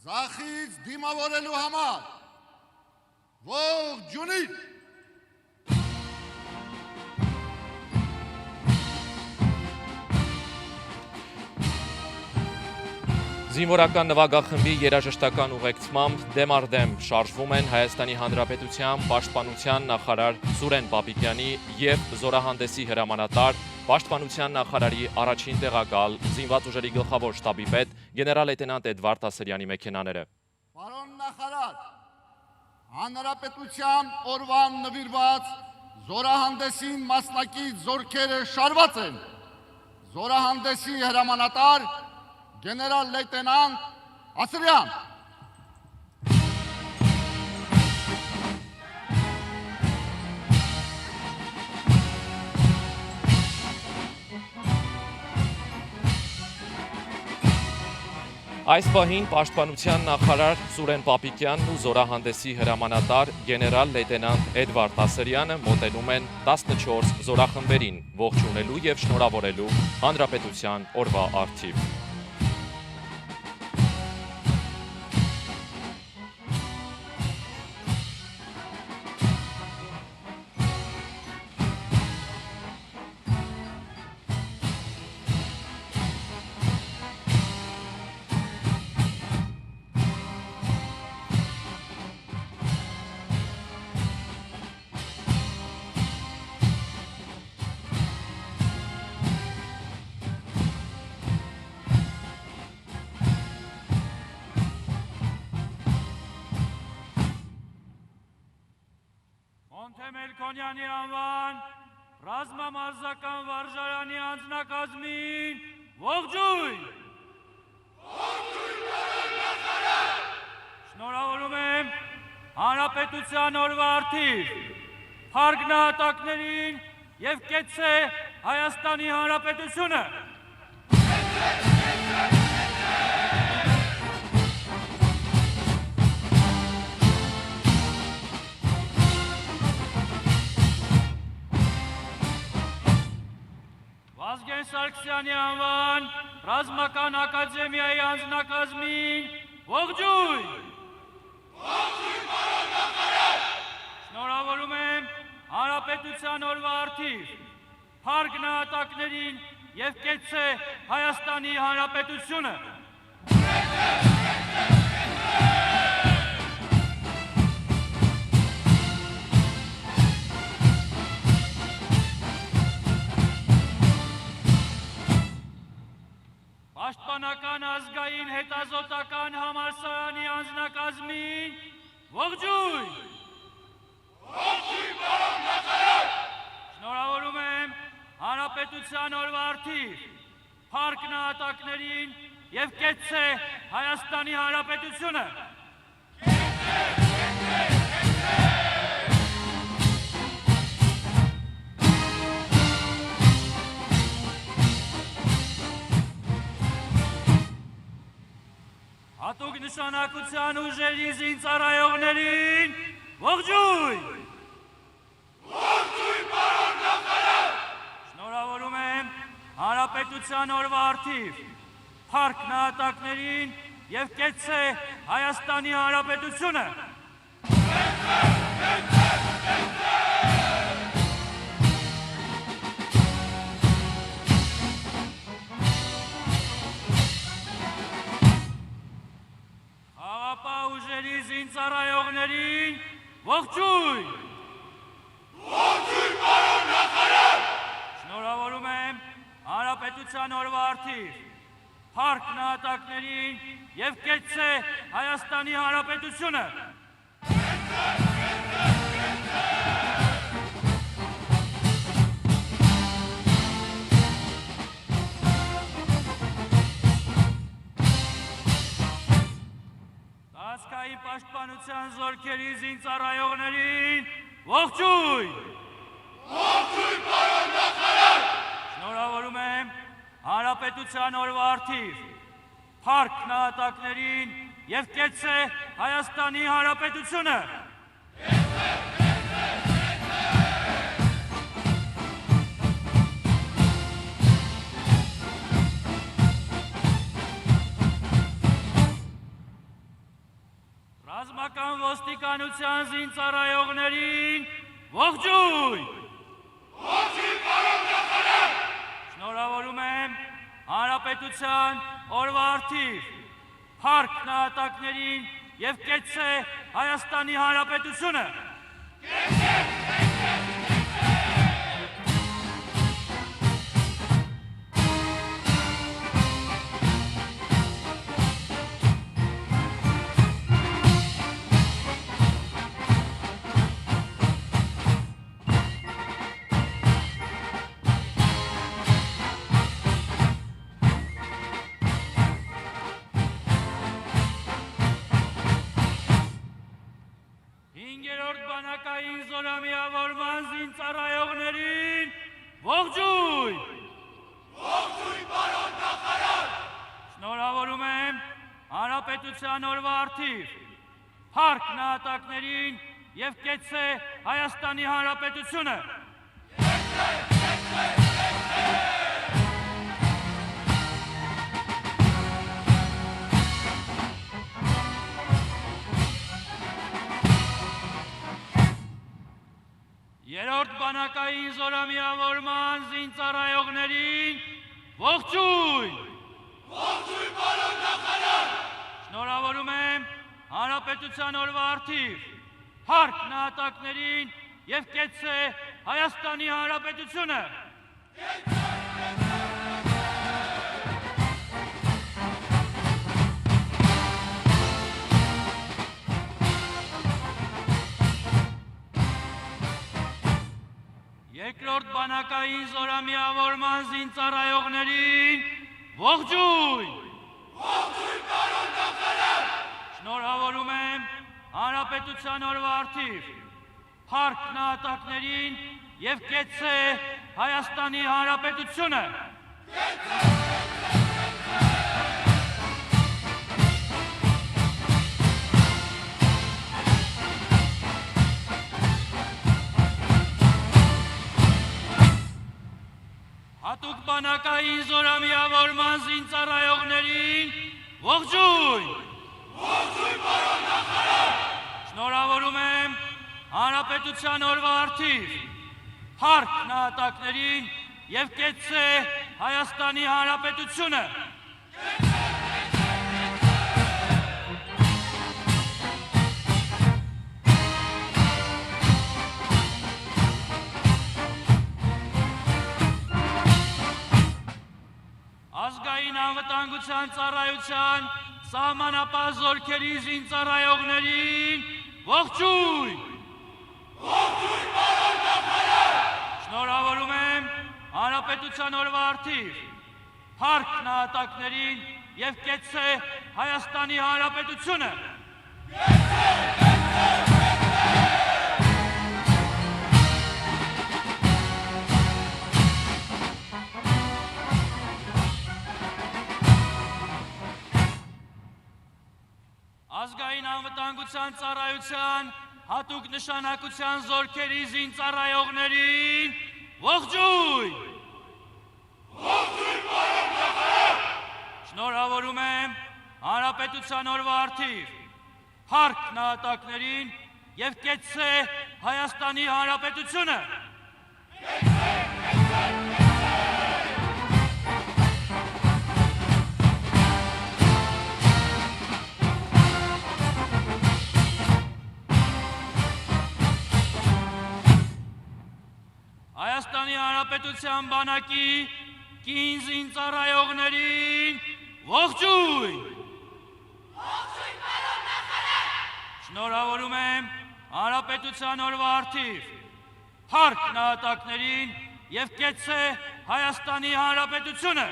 Ձախից դիմավորելու համար ողջունիչ Զինվորական նվագախմբի երաժշտական ուղեկցմամբ դեմ առ դեմ շարժվում են Հայաստանի Հանրապետության պաշտպանության նախարար Սուրեն Պապիկյանի և զորահանդեսի հրամանատար Պաշտպանության նախարարի առաջին տեղակալ զինված ուժերի գլխավոր շտաբի պետ գեներալ լեյտենանտ Էդվարդ Ասրյանի մեքենաները։ Պարոն նախարար, Հանրապետության օրվան նվիրված զորահանդեսին մասնակից զորքերը շարված են։ Զորահանդեսի հրամանատար Գեներալ լեյտենանտ Ասրյան։ Այս պահին պաշտպանության նախարար Սուրեն Պապիկյանն ու զորահանդեսի հրամանատար գեներալ լեյտենանտ Էդվարդ Ասրյանը մոտենում են 14 զորախմբերին ողջունելու և շնորհավորելու Հանրապետության օրվա առթիվ։ Մելքոնյանի անվան ռազմամարզական վարժարանի անձնակազմին ողջույն։ Ողջույն պարոն նախարար։ Շնորհավորում եմ Հանրապետության օրվա առթիվ փառք նահատակներին և կեցցե Հայաստանի Հանրապետությունը։ Վազգեն Սարգսյանի անվան ռազմական ակադեմիայի անձնակազմին ողջույն։ Ողջույն պարոն նախարար։ Շնորհավորում եմ Հանրապետության օրվա առթիվ փառք նահատակներին և կեցցե Հայաստանի Հանրապետությունը։ Պաշտպանական ազգային հետազոտական համալսարանի անձնակազմին ողջույն։ Ողջույն պարոն նախարար։ Շնորհավորում եմ Հանրապետության օրվա առթիվ փառք նահատակներին և կեցցե Հայաստանի Հանրապետությունը։ Հատուկ նշանակության ուժերի զինծառայողներին ողջույն։ Ողջույն պարոն նախարար։ Շնորհավորում եմ Հանրապետության օրվա առթիվ փառք նահատակներին և կեցցե Հայաստանի Հանրապետությունը։ Ուժերի զինծառայողներին ողջույն։ Ողջույն պարոն նախարար։ Շնորհավորում եմ Հանրապետության օրվա առթիվ փառք նահատակներին և կեցցե Հայաստանի Հանրապետությունը։ Ազգային պաշտպանության զորքերի զինծառայողներին ողջույն։ Ողջույն պարոն նախարար։ Շնորհավորում եմ Հանրապետության օրվա առթիվ փառք նահատակներին և կեցցե Հայաստանի Հանրապետությունը։ Ռազմական ոստիկանության զինծառայողներին ողջույն։ Ողջույն, պարոն նախարար։ Շնորհավորում եմ Հանրապետության օրվա առթիվ փառք նահատակներին եւ կեցցե Հայաստանի Հանրապետությունը։ Հինգերորդ բանակային զորամիավորման զինծառայողներին ողջույն։ Ողջույն, պարոն նախարար։ Շնորհավորում եմ Հանրապետության օրվա առթիվ փառք նահատակներին եւ կեցցե Հայաստանի Հանրապետությունը։ Երրորդ բանակային զորամիավորման զինծառայողներին ողջույն։ Ողջույն, պարոն նախարար։ Շնորհավորում եմ Հանրապետության օրվա առթիվ փառք նահատակներին եւ կեցցե Հայաստանի Հանրապետությունը։ Երկրորդ բանակային զորամիավորման զինծառայողներին ողջույն։ Ողջույն, պարոն նախարար։ Շնորհավորում եմ Հանրապետության օրվա առթիվ փառք նահատակներին եւ կեցցե Հայաստանի Հանրապետությունը։ Հատուկ բանակային զորամիավորման զինծառայողներին ողջույն։ Ողջույն, պարոն նախարար։ Շնորհավորում եմ Հանրապետության օրվա առթիվ փառք նահատակներին եւ կեցցե Հայաստանի Հանրապետությունը։ Ազգային անվտանգության ծառայության սահմանապահ զորքերի զինծառայողներին ողջույն։ Ողջույն, պարոն նախարար։ Շնորհավորում եմ Հանրապետության օրվա առթիվ փառք նահատակներին եւ կեցցե Հայաստանի Հանրապետությունը։ Ազգային անվտանգության ծառայության հատուկ նշանակության զորքերի զինծառայողներին ողջույն։ Ողջույն, պարոն նախարար։ Շնորհավորում եմ Հանրապետության օրվա առթիվ փառք նահատակներին եւ կեցցե Հայաստանի Հանրապետությունը։ Հայաստանի Հանրապետության բանակի կին զինծառայողներին ողջույն։ Ողջույն, պարոն նախարար։ Շնորհավորում եմ Հանրապետության օրվա առթիվ փառք նահատակներին եւ կեցցե Հայաստանի Հանրապետությունը։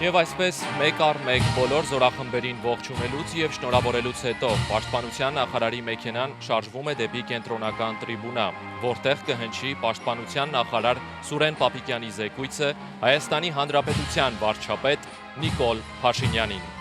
Եվ այսպես մեկ առ մեկ բոլոր զորախմբերին ողջունելուց եւ շնորհավորելուց հետո Պաշտպանության նախարարի մեքենան շարժվում է դեպի կենտրոնական տրիբունա, որտեղ կհնչի Պաշտպանության նախարար Սուրեն Պապիկյանի զեկույցը Հայաստանի Հանրապետության վարչապետ Նիկոլ Փաշինյանին։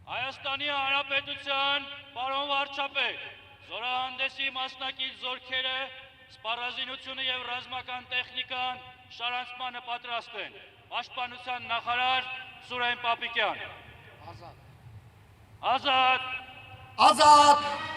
Հայաստանի Հանրապետության պարոն վարչապետ, զորահանդեսի մասնակից զորքերը, սպառազինությունը եւ ռազմական տեխնիկան շարանցմանը պատրաստ են։ Պաշտպանության նախարար Սուրեն Պապիկյան։ Ազատ։ Ազատ։